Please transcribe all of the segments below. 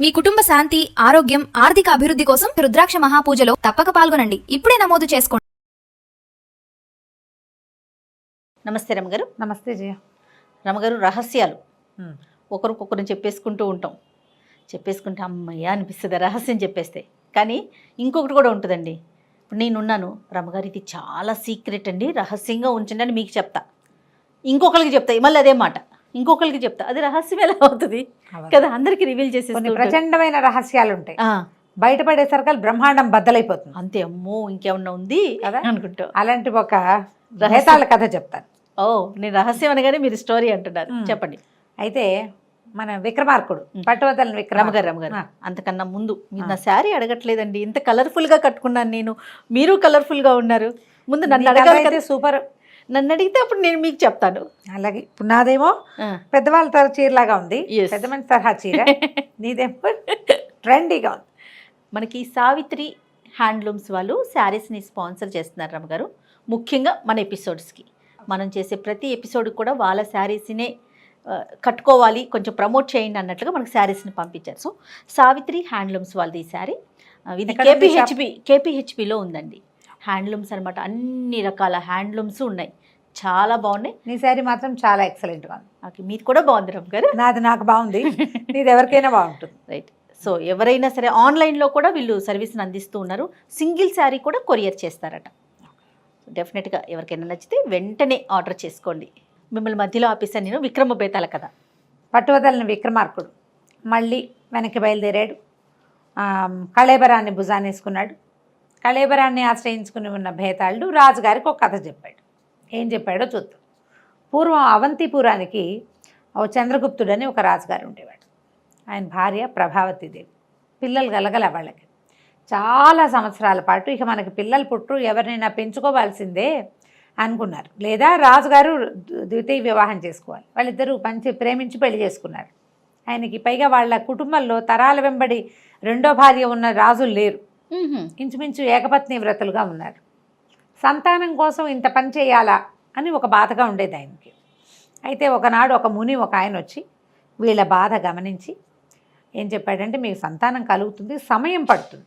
మీ కుటుంబ శాంతి, ఆరోగ్యం, ఆర్థిక అభివృద్ధి కోసం రుద్రాక్ష మహాపూజలో తప్పక పాల్గొనండి. ఇప్పుడే నమోదు చేసుకోండి. నమస్తే రమగారు. నమస్తే జయ. రమగారు, రహస్యాలు ఒకరికొకరు చెప్పేసుకుంటూ ఉంటాం. చెప్పేసుకుంటే అమ్మయ్య అనిపిస్తుంది రహస్యం చెప్పేస్తే. కానీ ఇంకొకటి కూడా ఉంటుందండి. ఇప్పుడు నేనున్నాను, రమగారు ఇది చాలా సీక్రెట్ అండి, రహస్యంగా ఉంచండి అని మీకు చెప్తా. ఇంకొకరికి చెప్తా, మళ్ళీ అదే మాట ఇంకొకరికి చెప్తా. అది రహస్యం ఎలా అవుతుంది కదా, అందరికి రివీల్ చేసి. ప్రచండమైన రహస్యాలు ఉంటాయి, బయటపడేసరికి బ్రహ్మాండం బద్దలైపోతుంది. అంతే, అమ్మో ఇంకేమన్నా ఉంది కదా అనుకుంటా. అలాంటి ఒక రహస్యాల కథ చెప్తాను. ఓ, నేను రహస్యం అనగానే మీరు స్టోరీ అంటున్నారు, చెప్పండి. అయితే మన విక్రమార్కుడు, పట్టువదలని రమగారు అంతకన్నా ముందు మీరు నా శారీ అడగట్లేదండి. ఇంత కలర్ఫుల్ గా కట్టుకున్నాను నేను, మీరు కలర్ఫుల్ గా ఉన్నారు. ముందు నన్ను అడగాలి. సూపర్. నన్ను అడిగితే అప్పుడు నేను మీకు చెప్తాను. అలాగే ఇప్పుడు నాదేమో పెద్దవాళ్ళ తరహా చీరలాగా ఉంది, పెద్ద మంచి తరహా చీర. నీదేమో ట్రెండీగా ఉంది. మనకి సావిత్రి హ్యాండ్లూమ్స్ వాళ్ళు శారీస్ని స్పాన్సర్ చేస్తున్నారు రమగారు. ముఖ్యంగా మన ఎపిసోడ్స్కి, మనం చేసే ప్రతి ఎపిసోడ్కి కూడా వాళ్ళ శారీస్నే కట్టుకోవాలి, కొంచెం ప్రమోట్ చేయండి అన్నట్లుగా మనకు శారీస్ని పంపించారు. సో సావిత్రి హ్యాండ్లూమ్స్ వాళ్ళది ఈ శారీ. ఇది కేపీహెచ్పిలో ఉందండి. హ్యాండ్లూమ్స్ అనమాట, అన్ని రకాల హ్యాండ్లూమ్స్ ఉన్నాయి, చాలా బాగున్నాయి. నీ శారీ మాత్రం చాలా ఎక్సలెంట్గా ఉంది. ఓకే, మీది కూడా బాగుంది రమగారు. నాది నాకు బాగుంది, నీది ఎవరికైనా బాగుంటుంది. రైట్. సో ఎవరైనా సరే ఆన్లైన్లో కూడా వీళ్ళు సర్వీస్ని అందిస్తూ ఉన్నారు. సింగిల్ శారీ కూడా కొరియర్ చేస్తారట. డెఫినెట్గా ఎవరికైనా నచ్చితే వెంటనే ఆర్డర్ చేసుకోండి. మిమ్మల్ని మధ్యలో ఆపేసాను నేను. విక్రమ బేతాళ కథ. పట్టువదలని విక్రమార్కుడు మళ్ళీ వెనక్కి బయలుదేరాడు. కళేబరాన్ని భుజానేసుకున్నాడు. కళేబరాన్ని ఆశ్రయించుకుని ఉన్న భేతాళుడు రాజుగారికి ఒక కథ చెప్పాడు. ఏం చెప్పాడో చూద్దాం. పూర్వం అవంతిపురానికి ఓ చంద్రగుప్తుడని ఒక రాజుగారు ఉండేవాడు. ఆయన భార్య ప్రభావతీదేవి. పిల్లలు గలగల వాళ్ళకి. చాలా సంవత్సరాల పాటు ఇక మనకి పిల్లలు పుట్టు, ఎవరినైనా పెంచుకోవాల్సిందే అనుకున్నారు. లేదా రాజుగారు ద్వితీయ వివాహం చేసుకోవాలి. వాళ్ళిద్దరూ ప్రేమించి పెళ్లి చేసుకున్నారు. ఆయనకి పైగా వాళ్ళ కుటుంబంలో తరాల వెంబడి రెండో భార్య ఉన్న రాజులు లేరు. ఇంచుమించు ఏకపత్ని వ్రతులుగా ఉన్నారు. సంతానం కోసం ఇంత పని చేయాలా అని ఒక బాధగా ఉండేది ఆయనకి. అయితే ఒకనాడు ఒక ముని ఒక ఆయన వచ్చి వీళ్ళ బాధ గమనించి ఏం చెప్పాడంటే, మీకు సంతానం కలుగుతుంది, సమయం పడుతుంది,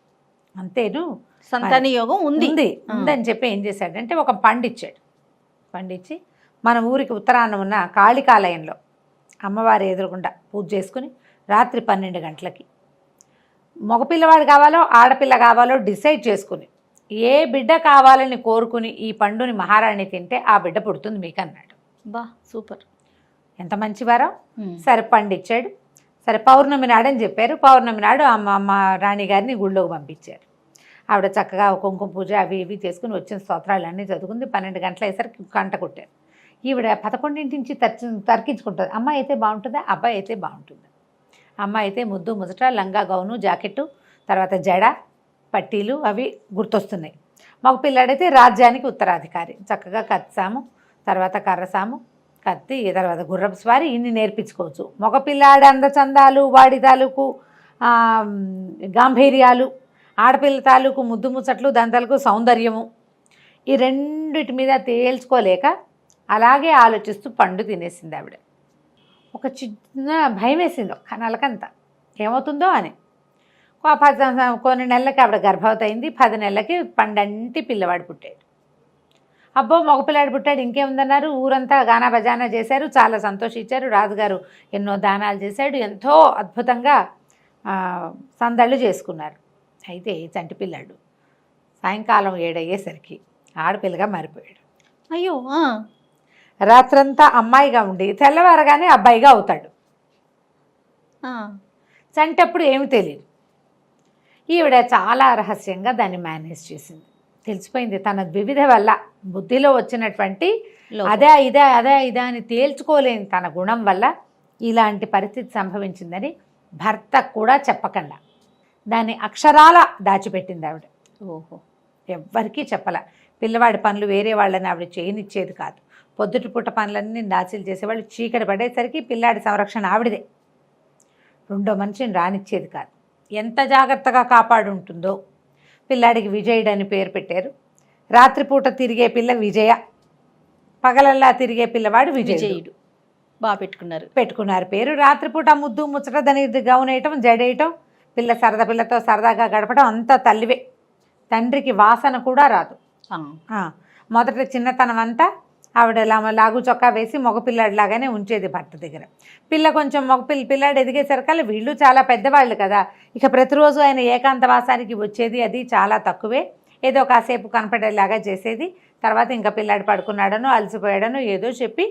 అంతేను, సంతాన యోగం ఉందని చెప్పి ఏం చేశాడంటే ఒక పండిచ్చాడు. పండించి మన ఊరికి ఉత్తరాన ఉన్న కాళికాలయంలో అమ్మవారి ఎదురుగుండా పూజ చేసుకుని రాత్రి 12 గంటలకి మగపిల్లవాడు కావాలో ఆడపిల్ల కావాలో డిసైడ్ చేసుకుని ఏ బిడ్డ కావాలని కోరుకుని ఈ పండుని మహారాణి తింటే ఆ బిడ్డ పుడుతుంది మీకు అన్నాడు. బా, సూపర్, ఎంత మంచివారో. సరే పండిచ్చాడు. సరే పౌర్ణమి నాడని చెప్పారు. పౌర్ణమి నాడు అమ్మ రాణి గారిని గుళ్ళోకి పంపించారు. ఆవిడ చక్కగా కుంకుమ పూజ అవి ఇవి చేసుకుని వచ్చిన స్తోత్రాలు అన్నీ చదువుకుంది. 12 గంటల అయ్యేసరికి కంట కొట్టారు. ఈవిడ 11 నుంచి తర్కించుకుంటుంది. అమ్మాయి అయితే బాగుంటుందా, అబ్బాయి అయితే బాగుంటుందా. అమ్మాయి అయితే ముద్దు ముజట, లంగా గౌను జాకెట్టు, తర్వాత జడ పట్టీలు అవి గుర్తొస్తున్నాయి. మగ పిల్లాడైతే రాజ్యానికి ఉత్తరాధికారి. చక్కగా కత్సాము, తర్వాత కర్రసాము, కత్తి, తర్వాత గుర్రపు స్వారీ, ఇన్ని నేర్పించుకోవచ్చు. మగపిల్లాడి అందచందాలు, వాడి తాలూకు గాంభీర్యాలు, ఆడపిల్ల తాలూకు ముద్దు ముచ్చట్లు, దాని తాలూకు సౌందర్యము, ఈ రెండిటి మీద తేల్చుకోలేక అలాగే ఆలోచిస్తూ పండు తినేసింది ఆవిడ. ఒక చిన్న భయం వేసింది ఒక్క నెలకంతా, ఏమవుతుందో అని. కొన్ని నెలలకి ఆవిడ గర్భవతి అయింది. 10 నెలలకి పండంటి పిల్లవాడు పుట్టాడు. అబ్బో మగపిల్లాడు పుట్టాడు, ఇంకేముందన్నారు. ఊరంతా గానా బజానా చేశారు, చాలా సంతోషించారు. రాజుగారు ఎన్నో దానాలు చేశాడు, ఎంతో అద్భుతంగా సందళ్ళు చేసుకున్నారు. అయితే చంటి పిల్లాడు సాయంకాలం 7 అయ్యేసరికి ఆడపిల్లగా మారిపోయాడు. అయ్యో. రాత్రంతా అమ్మాయిగా ఉండి తెల్లవారగానే అబ్బాయిగా అవుతాడు. చంటప్పుడు ఏమి తెలియదు. ఈవిడ చాలా రహస్యంగా దాన్ని మేనేజ్ చేసింది. తెలిసిపోయింది తన వివిధ వల్ల బుద్ధిలో వచ్చినటువంటి అదే ఇదే అని తేల్చుకోలేని తన గుణం వల్ల ఇలాంటి పరిస్థితి సంభవించిందని భర్త కూడా చెప్పకుండా దాన్ని అక్షరాల దాచిపెట్టింది ఆవిడ. ఓహో, ఎవ్వరికీ చెప్పల. పిల్లవాడి పనులు వేరే వాళ్ళని ఆవిడ చేయనిచ్చేది కాదు. పొద్దుటి పూట పనులన్నీ దాచిలు చేసేవాళ్ళు. చీకటి పడేసరికి పిల్లాడి సంరక్షణ ఆవిడదే. రెండో మనిషిని రానిచ్చేది కాదు. ఎంత జాగ్రత్తగా కాపాడుంటుందో. పిల్లాడికి విజయుడు అని పేరు పెట్టారు. రాత్రిపూట తిరిగే పిల్ల విజయ, పగలల్లా తిరిగే పిల్లవాడు విజయుడు. బాగా పెట్టుకున్నారు పేరు. రాత్రిపూట ముద్దు ముచ్చట దాని గౌన్ వేయటం, జడేయటం, పిల్లతో సరదాగా గడపడం అంతా తల్లివే. తండ్రికి వాసన కూడా రాదు. మొదట చిన్నతనం అంతా ఆవిడ లాగు చొక్కా వేసి మగపిల్లాడిలాగానే ఉంచేది భర్త దగ్గర. కొంచెం పిల్లాడు ఎదిగేసరికల్లా వీళ్ళు చాలా పెద్దవాళ్ళు కదా, ఇక ప్రతిరోజు ఆయన ఏకాంతవాసానికి వచ్చేది అది చాలా తక్కువే. ఏదో కాసేపు కనపడేలాగా చేసేది. తర్వాత ఇంకా పిల్లాడు పడుకున్నాడనో అలసిపోయాడనో ఏదో చెప్పి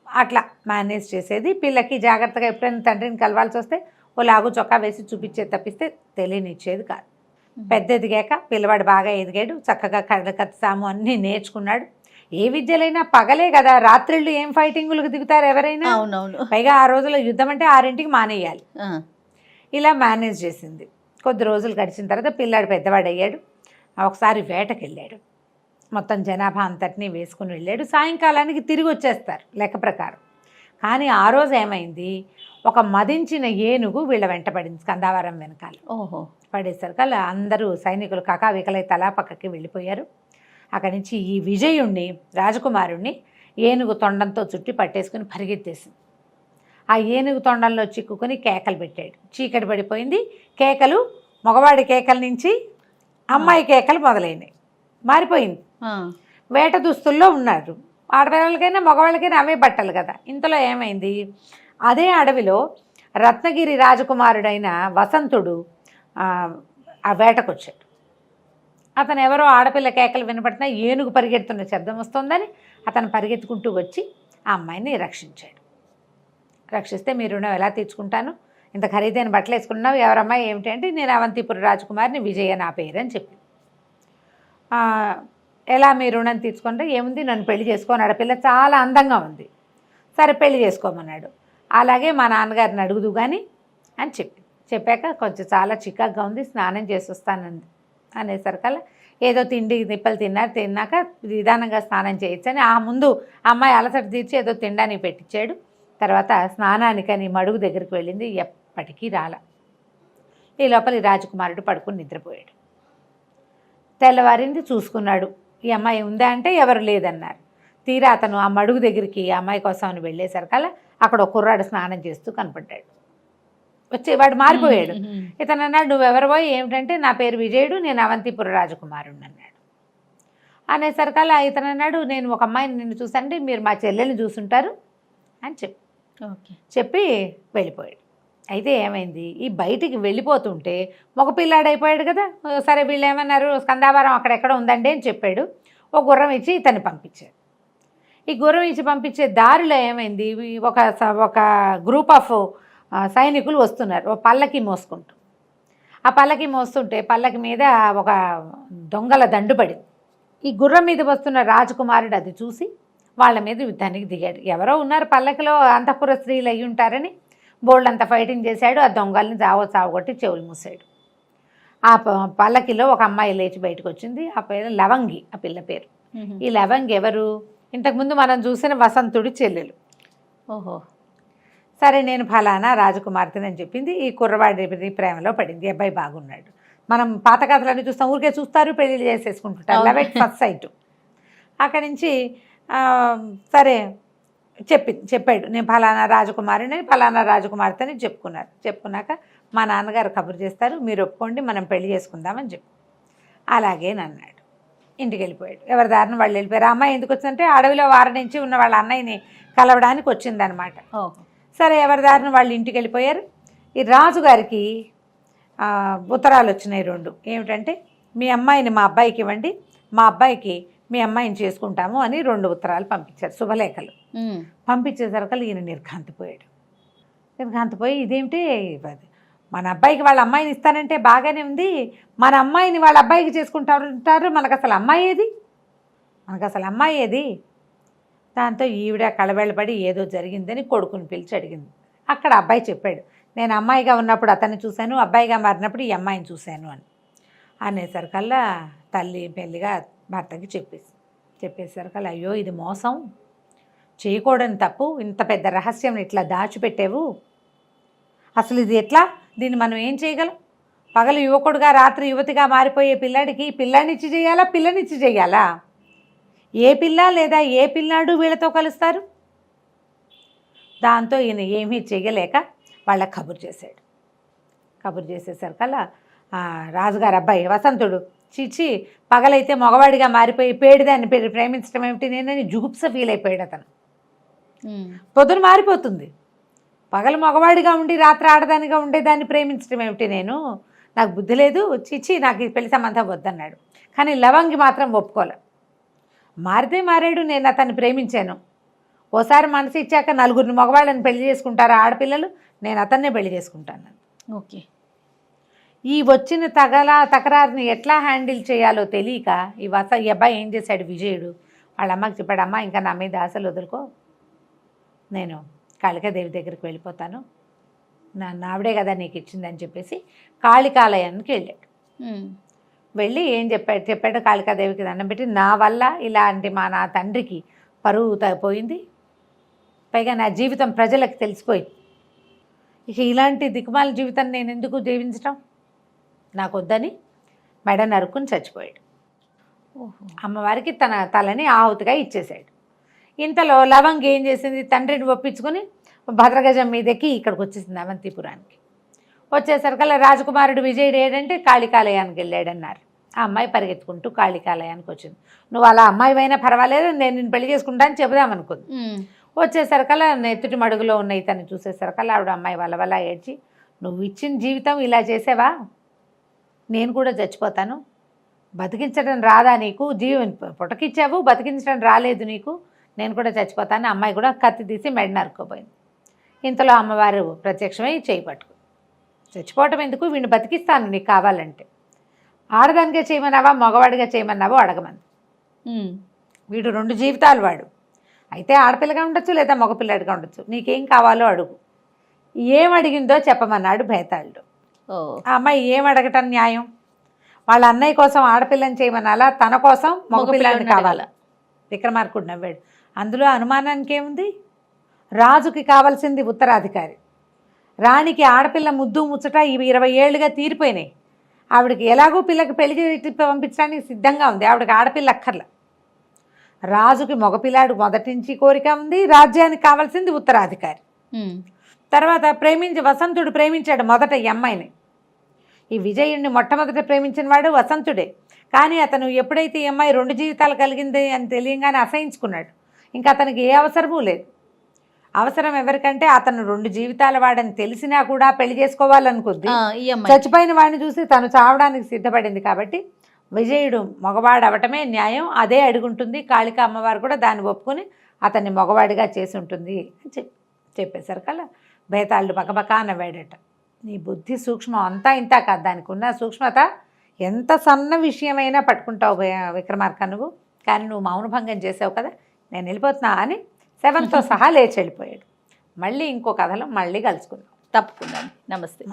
అట్లా మేనేజ్ చేసేది. పిల్లకి జాగ్రత్తగా ఎప్పుడైనా తండ్రిని కలవాల్సి వస్తే ఓ లాగు చొక్కా వేసి చూపించేది తప్పిస్తే తెలియనిచ్చేది కాదు. పెద్ద ఎదిగాక పిల్లవాడు బాగా ఎదిగాడు, చక్కగా కథసాము అన్నీ నేర్చుకున్నాడు. ఏ విద్యలైనా పగలే కదా, రాత్రిళ్ళు ఏం ఫైటింగులకు దిగుతారు ఎవరైనా. పైగా ఆ రోజుల్లో యుద్ధం అంటే 6ంటికి మానేయాలి. ఇలా మేనేజ్ చేసింది. కొద్ది రోజులు గడిచిన తర్వాత పిల్లాడు పెద్దవాడు అయ్యాడు. ఒకసారి వేటకి వెళ్ళాడు. మొత్తం జనాభా అంతటినీ వేసుకుని వెళ్ళాడు. సాయంకాలానికి తిరిగి వచ్చేస్తారు లెక్క ప్రకారం. కానీ ఆ రోజు ఏమైంది, ఒక మదించిన ఏనుగు వీళ్ళ వెంట పడింది స్కందావరం వెనకాల. పడేసరికల్లా అందరూ సైనికులు కకావికలై తలా పక్కకి వెళ్ళిపోయారు. అక్కడి నుంచి ఈ విజయుణ్ణి, రాజకుమారుణ్ణి ఏనుగు తొండంతో చుట్టి పట్టేసుకుని పరిగెత్తేసింది. ఆ ఏనుగు తొండంలో చిక్కుకుని కేకలు పెట్టాడు. చీకటి పడిపోయింది. కేకలు మగవాడి కేకల నుంచి అమ్మాయి కేకలు మొదలైనవి. మారిపోయింది. వేట దుస్తుల్లో ఉన్నారు. ఆడపిల్లలకైనా మగవాళ్ళకైనా అవే బట్టలు కదా. ఇంతలో ఏమైంది, అదే అడవిలో రత్నగిరి రాజకుమారుడైన వసంతుడు ఆ వేటకు వచ్చాడు. అతను ఎవరో ఆడపిల్ల కేకలు వినపడుతున్నా ఏనుగు పరిగెడుతున్న శబ్దం వస్తుందని అతను పరిగెత్తుకుంటూ వచ్చి ఆ అమ్మాయిని రక్షించాడు. రక్షిస్తే మీ రుణం ఎలా తీర్చుకుంటాను, ఇంత ఖరీదైన బట్టలు వేసుకున్నావు, ఎవరమ్మాయి ఏమిటి అంటే, నేను అవంతిపుర రాజకుమారిని, విజయ నా పేరు అని చెప్పి. ఎలా మీ రుణం తీర్చుకుంటే, ఏముంది నన్ను పెళ్లి చేసుకోని, ఆడపిల్ల చాలా అందంగా ఉంది, సరే పెళ్లి చేసుకోమన్నాడు. అలాగే మా నాన్నగారిని అడుగుదు కానీ అని చెప్పాక కొంచెం చాలా చికాగ్గా ఉంది, స్నానం చేసి వస్తానంది అనేసరికల్లా ఏదో తిండి నిప్పలు తిన్నాక నిదానంగా స్నానం చేయొచ్చని ఆ ముందు అమ్మాయి అలసట తీర్చి ఏదో తినడానికి పెట్టించాడు. తర్వాత స్నానానికని మడుగు దగ్గరికి వెళ్ళింది, ఎప్పటికీ రాల. ఈ లోపల ఈ రాజకుమారుడు పడుకుని నిద్రపోయాడు. తెల్లవారింది, చూసుకున్నాడు, ఈ అమ్మాయి ఉందా అంటే ఎవరు లేదన్నారు. తీరా అతను ఆ మడుగు దగ్గరికి ఆ అమ్మాయి కోసం అని వెళ్ళేసరికల్లా అక్కడ ఒక కుర్రాడు స్నానం చేస్తూ కనపడ్డాడు. వాడు మారిపోయాడు. ఇతను అన్నాడు, నువ్వెవరివో ఏమిటంటే, నా పేరు విజయుడు, నేను అవంతిపుర రాజకుమారుడు అన్నాడు. అనేసరికల్లా ఇతను అన్నాడు, నేను ఒక అమ్మాయిని నిన్ను చూసానంటే మీరు మా చెల్లెల్ని చూసుంటారు అని చెప్పి వెళ్ళిపోయాడు. అయితే ఏమైంది, ఈ బయటికి వెళ్ళిపోతుంటే మగ పిల్లాడైపోయాడు కదా. సరే వీళ్ళు ఏమన్నారు, స్కందావరం అక్కడెక్కడ ఉందండి అని చెప్పాడు. ఒక గుర్రం ఇచ్చి ఇతన్ని పంపించాడు. ఈ గుర్రం ఇచ్చి పంపించే దారిలో ఏమైంది, ఒక గ్రూప్ ఆఫ్ సైనికులు వస్తున్నారు, ఓ పల్లకి మోసుకుంటూ. ఆ పల్లకి మోస్తుంటే పల్లకి మీద ఒక దొంగల దండు పడింది. ఈ గుర్రం మీద వస్తున్న రాజకుమారుడు అది చూసి వాళ్ళ మీద యుద్ధానికి దిగాడు. ఎవరో ఉన్నారు పల్లకిలో, అంతఃపుర స్త్రీలు అయ్యి ఉంటారని బోల్డంతా ఫైటింగ్ చేశాడు. ఆ దొంగల్ని చావగొట్టి చెవులు మూసాడు. ఆ పల్లకిలో ఒక అమ్మాయి లేచి బయటకు వచ్చింది. ఆ పేరు లవంగి, ఆ పిల్ల పేరు. ఈ లవంగి ఎవరు, ఇంతకుముందు మనం చూసిన వసంతుడి చెల్లెలు. సరే నేను ఫలానా రాజకుమార్తెని అని చెప్పింది. ఈ కుర్రవాడి ప్రేమలో పడింది. అబ్బాయి బాగున్నాడు. మనం పాత కథలన్నీ చూస్తాం, ఊరికే చూస్తారు, పెళ్ళిళ్ళు చేసేసుకుంటుంటారు. Love at first sight. అక్కడి నుంచి సరే చెప్పాడు, నేను ఫలానా రాజకుమారిని, ఫలానా రాజకుమార్తెని చెప్పుకున్నాక మా నాన్నగారు కబురు చేస్తారు, మీరు ఒప్పుకోండి, మనం పెళ్లి చేసుకుందామని చెప్పి అలాగేనన్నాడు. ఇంటికి వెళ్ళిపోయాడు. ఎవరి దారిని వాళ్ళు వెళ్ళిపోయారు. అమ్మాయి ఎందుకు వచ్చిందంటే అడవిలో వారం నుంచి ఉన్న వాళ్ళ అన్నయ్యని కలవడానికి వచ్చిందనమాట. సరే ఎవరి దారిని వాళ్ళు ఇంటికి వెళ్ళిపోయారు. ఈ రాజుగారికి ఉత్తరాలు వచ్చినాయి 2. ఏమిటంటే, మీ అమ్మాయిని మా అబ్బాయికి ఇవ్వండి, మా అబ్బాయికి మీ అమ్మాయిని చేసుకుంటాము అని 2 ఉత్తరాలు పంపించారు, శుభలేఖలు. పంపించేసరికి ఈయన నిర్ఘాంతపోయి ఇదేమిటి, మన అబ్బాయికి వాళ్ళ అమ్మాయిని ఇస్తానంటే బాగానే ఉంది, మన అమ్మాయిని వాళ్ళ అబ్బాయికి చేసుకుంటారు, మనకు అసలు అమ్మాయి ఏది. దాంతో ఈవిడ కళబెళ్ళబడి ఏదో జరిగిందని కొడుకుని పిలిచి అడిగింది. అక్కడ అబ్బాయి చెప్పాడు, నేను అమ్మాయిగా ఉన్నప్పుడు అతన్ని చూశాను, అబ్బాయిగా మారినప్పుడు ఈ అమ్మాయిని చూశాను అని. అనేసరికల్లా తల్లి పెళ్ళిగా భర్తకి చెప్పేసరికల్లా, అయ్యో ఇది మోసం, చేయకూడని తప్పు, ఇంత పెద్ద రహస్యం ఇట్లా దాచిపెట్టావు, అసలు ఇది ఎట్లా, దీన్ని మనం ఏం చేయగలం, పగలు యువకుడుగా రాత్రి యువతిగా మారిపోయే పిల్లాడికి పిల్లానిచ్చి చేయాలా, పిల్లనిచ్చి చేయాలా, ఏ పిల్ల లేదా ఏ పిల్లాడు వీళ్ళతో కలుస్తారు. దాంతో ఈయన ఏమీ చేయలేక వాళ్ళకి కబురు చేశాడు. కబురు చేసేసరికల్లా రాజుగారు అబ్బాయి వసంతుడు చిచ్చి పగలైతే మగవాడిగా మారిపోయి పేడిదాన్ని ప్రేమించడం ఏమిటి నేనని జుగుప్స ఫీల్ అయిపోయాడు అతను. పొద్దున మారిపోతుంది, పగలు మగవాడిగా ఉండి రాత్రి ఆడదానిగా ఉండేదాన్ని ప్రేమించడం ఏమిటి నేను, నాకు బుద్ధి లేదు, చిచ్చి నాకు ఈ పెళ్లి సంబంధం వద్దన్నాడు. కానీ లవంగి మాత్రం ఒప్పుకోలే. మారితే మారాడు, నేను అతన్ని ప్రేమించాను. ఓసారి మనసు ఇచ్చాక నలుగురిని మగవాళ్ళని పెళ్లి చేసుకుంటారా ఆడపిల్లలు, నేను అతన్నే పెళ్లి చేసుకుంటాను. ఓకే. ఈ వచ్చిన తకరారుని ఎట్లా హ్యాండిల్ చేయాలో తెలియక ఈ అబ్బాయి ఏం చేశాడు, విజయుడు వాళ్ళ అమ్మకి చెప్పాడు, అమ్మ ఇంకా నా మీద ఆశలు వదులుకో, నేను కాళికాదేవి దగ్గరికి వెళ్ళిపోతాను, ఆవిడే కదా నీకు ఇచ్చిందని చెప్పేసి కాళికాలయానికి వెళ్ళాడు. వెళ్ళి ఏం చెప్పాడు కాళికాదేవికి దండం పెట్టి, నా వల్ల ఇలాంటి నా తండ్రికి పరువు పోయింది, పైగా నా జీవితం ప్రజలకు తెలిసిపోయింది, ఇక ఇలాంటి దిక్కుమాల జీవితం నేను ఎందుకు జీవించడం, నాకు వద్దని మెడ నరుక్కుని చచ్చిపోయాడు. అమ్మవారికి తన తలని ఆహుతిగా ఇచ్చేశాడు. ఇంతలో లవంగి ఏం చేసింది, తండ్రిని ఒప్పించుకొని భద్రగజం మీదకి ఇక్కడికి వచ్చేసింది అవంతిపురానికి. వచ్చేసరికల్లా రాజకుమారుడు విజయుడు ఏంటంటే కాళికాలయానికి వెళ్ళాడన్నారు. ఆ అమ్మాయి పరిగెత్తుకుంటూ కాళికాలయానికి వచ్చింది. నువ్వు అలా అమ్మాయి అయినా పర్వాలేదు, నేను నిన్ను పెళ్లి చేసుకుంటాను చెబుదామనుకుంది. వచ్చేసరికల్లా నెత్తుటి మడుగులో ఉన్న ఇతన్ని చూసేసరికల్లా ఆవిడ అమ్మాయి వల్ల ఏడ్చి, నువ్వు ఇచ్చిన జీవితం ఇలా చేసావా, నేను కూడా చచ్చిపోతాను, బతికించడం రాదా నీకు, పుటకిచ్చావు బతికించడం రాలేదు నీకు, నేను కూడా చచ్చిపోతాను. అమ్మాయి కూడా కత్తి తీసి మెడ నరుక్కోపోయింది. ఇంతలో అమ్మవారు ప్రత్యక్షమై చేయి పట్టుకు, చచ్చిపోవటం ఎందుకు, వీడిని బతికిస్తాను నీకు కావాలంటే, ఆడదానిగా చేయమన్నావా మగవాడిగా చేయమన్నావో అడగమంది. వీడు 2 జీవితాలు వాడు, అయితే ఆడపిల్లగా ఉండొచ్చు లేదా మగపిల్లాడిగా ఉండొచ్చు, నీకేం కావాలో అడుగు, ఏం అడిగిందో చెప్పమన్నాడు భేతాళుడు. ఆ అమ్మాయి ఏం అడగటం న్యాయం, వాళ్ళ అన్నయ్య కోసం ఆడపిల్లని చేయమనాలా, తన కోసం మగపిల్లాడిని కావాలా? విక్రమార్కుడు నవ్వాడు. అందులో అనుమానానికి ఏముంది, రాజుకి కావాల్సింది ఉత్తరాధికారి, రాణికి ఆడపిల్ల ముద్దు ముచ్చట 20 ఏళ్ళుగా తీరిపోయినాయి, ఆవిడకి ఎలాగో పిల్లకి పెళ్లి చేసి పంపించడానికి సిద్ధంగా ఉంది, ఆవిడకి ఆడపిల్ల అక్కర్ల. రాజుకి మగపిల్లాడు మొదటి నుంచి కోరిక ఉంది, రాజ్యానికి కావాల్సింది ఉత్తరాధికారి. తర్వాత వసంతుడు ప్రేమించాడు మొదట ఈ అమ్మాయిని. ఈ విజయుడిని మొట్టమొదట ప్రేమించిన వాడు వసంతుడే. కానీ అతను ఎప్పుడైతే ఈ అమ్మాయి 2 జీవితాలు కలిగింది అని తెలియగానే అసహించుకున్నాడు. ఇంకా అతనికి ఏ అవసరమూ లేదు. అవసరం ఎవరికంటే అతను 2 జీవితాల వాడని తెలిసినా కూడా పెళ్లి చేసుకోవాలనుకుంది. చచ్చిపోయిన వాడిని చూసి తను చావడానికి సిద్ధపడింది. కాబట్టి విజయుడు మగవాడు అవటమే న్యాయం, అదే అడుగుంటుంది. కాళిక అమ్మవారు కూడా దాన్ని ఒప్పుకొని అతన్ని మగవాడిగా చేసి ఉంటుంది అని చెప్పేసరికల్లా భేతాళుడు పక్కపక్క నవ్వాడట. నీ బుద్ధి సూక్ష్మం అంతా ఇంతా కాదు, దానికి ఉన్న సూక్ష్మత ఎంత సన్న విషయమైనా పట్టుకుంటావు విక్రమార్క నువ్వు, కానీ నువ్వు మౌనభంగం చేసావు కదా, నేను వెళ్ళిపోతున్నా అని శవంతో సహా లేచి వెళ్ళిపోయాడు. మళ్ళీ ఇంకో కథలో మళ్ళీ కలుసుకుందాం. తప్పకుండా. నమస్తే.